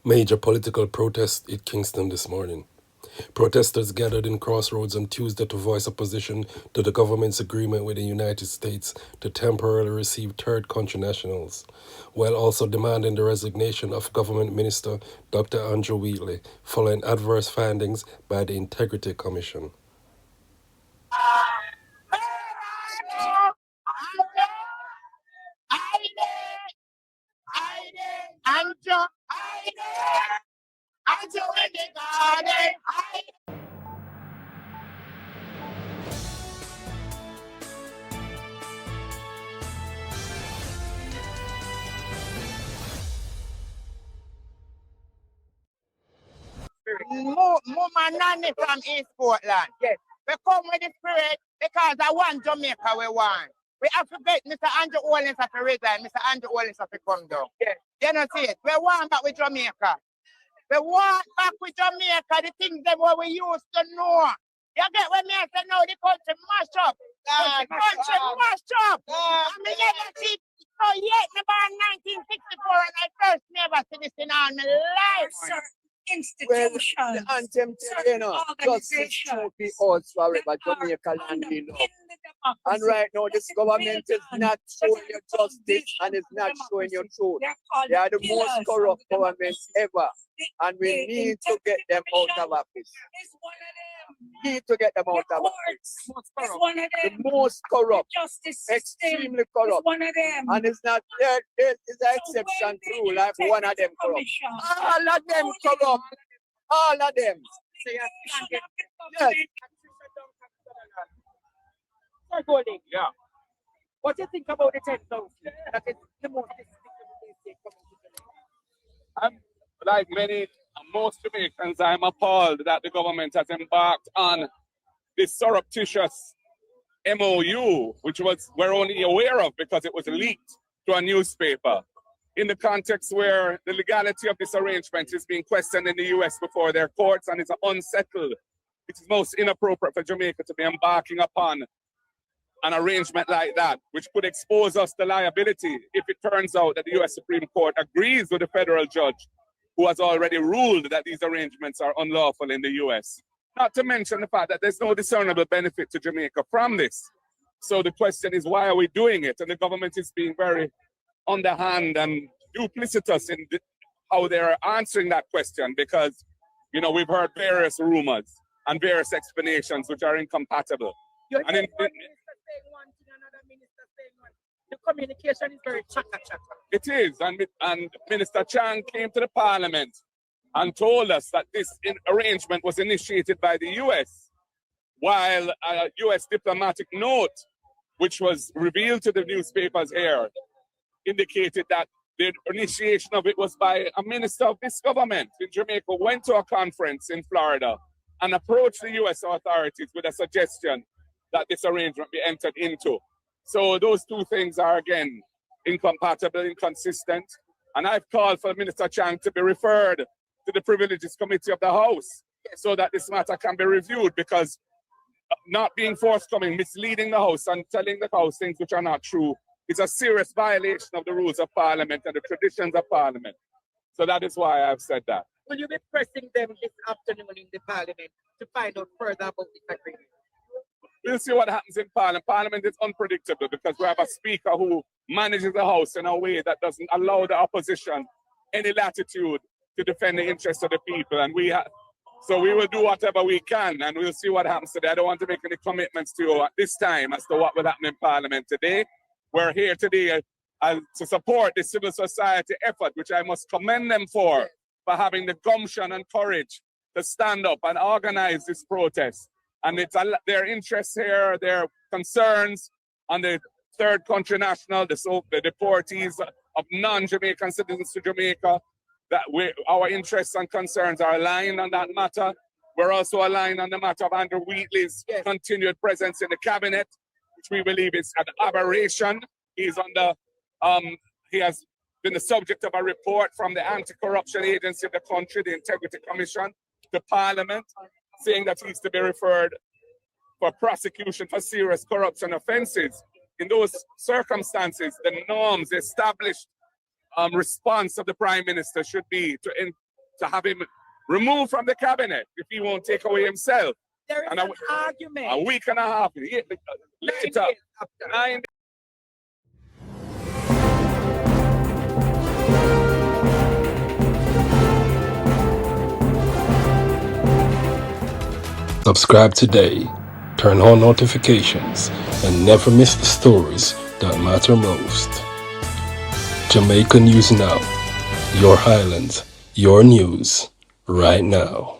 Major political protest in Kingston this morning. Protesters gathered in Crossroads on Tuesday to voice opposition to the government's agreement with the United States to temporarily receive third country nationals, while also demanding the resignation of Government Minister Dr. Andrew Wheatley following adverse findings by the Integrity Commission. More nanny from East Portland. Yes. We come with the spirit because I want Jamaica we want. We have to get Mr. Andrew Owens to resign, Mr. Andrew Owens to come down. Yes. You know see it. We want back with Jamaica. We want back with Jamaica, the things that we used to know. You get what me I say now, the country mash up. Country mash up. I mean, never see so yet, about 1964, and I first never see this in all my life. Sir. Institutions, well, the anthem, you know, justice should be ours forever, Jamaica land, you know. And right now, this government is not showing you justice and is not showing you truth. They are the most corrupt government ever, and we need to get them out of office. Need to get them out of office. The most corrupt, extremely corrupt. And it's not there. There is an exception too, like one of them corrupt. All of them corrupt. All of them. Yes. Yeah. What do you think about the 10,000? That is the most like most Jamaicans, I'm appalled that the government has embarked on this surreptitious MOU, which we're only aware of because it was leaked to a newspaper, in the context where the legality of this arrangement is being questioned in the US before their courts and is unsettled. It is most inappropriate for Jamaica to be embarking upon an arrangement like that, which could expose us to liability if it turns out that the US Supreme Court agrees with the federal judge who has already ruled that these arrangements are unlawful in the US. Not to mention the fact that there's no discernible benefit to Jamaica from this. So the question is, why are we doing it? And the government is being very underhand and duplicitous in how they're answering that question, because, you know, we've heard various rumors and various explanations which are incompatible. And the communication is very chatter. It is, and Minister Chang came to the Parliament and told us that this arrangement was initiated by the US, while a US diplomatic note, which was revealed to the newspapers here, indicated that the initiation of it was by a minister of this government in Jamaica, went to a conference in Florida and approached the US authorities with a suggestion that this arrangement be entered into. So those two things are, again, incompatible, inconsistent. And I've called for Minister Chang to be referred to the Privileges Committee of the House so that this matter can be reviewed, because not being forthcoming, misleading the House and telling the House things which are not true is a serious violation of the rules of Parliament and the traditions of Parliament. So that is why I've said that. Will you be pressing them this afternoon in the Parliament to find out further about this agreement? We'll see what happens in Parliament. Parliament is unpredictable because we have a speaker who manages the House in a way that doesn't allow the opposition any latitude to defend the interests of the people. And so we will do whatever we can, and we'll see what happens today. I don't want to make any commitments to you at this time as to what will happen in Parliament today. We're here today to support the civil society effort, which I must commend them for having the gumption and courage to stand up and organize this protest. And it's their interests here, their concerns on the third country national, the deportees of non-Jamaican citizens to Jamaica, that our interests and concerns are aligned on that matter. We're also aligned on the matter of Andrew Wheatley's continued presence in the cabinet, which we believe is an aberration. He has been the subject of a report from the anti-corruption agency of the country, the Integrity Commission, to Parliament, saying that he's to be referred for prosecution for serious corruption offenses. In those circumstances, the norms, the established response of the Prime Minister should be to to have him removed from the cabinet if he won't take away himself. There is And an argument. a week and a half later, 9 Subscribe today, turn on notifications, and never miss the stories that matter most. Jamaica News Now, your Highlands, your news, right now.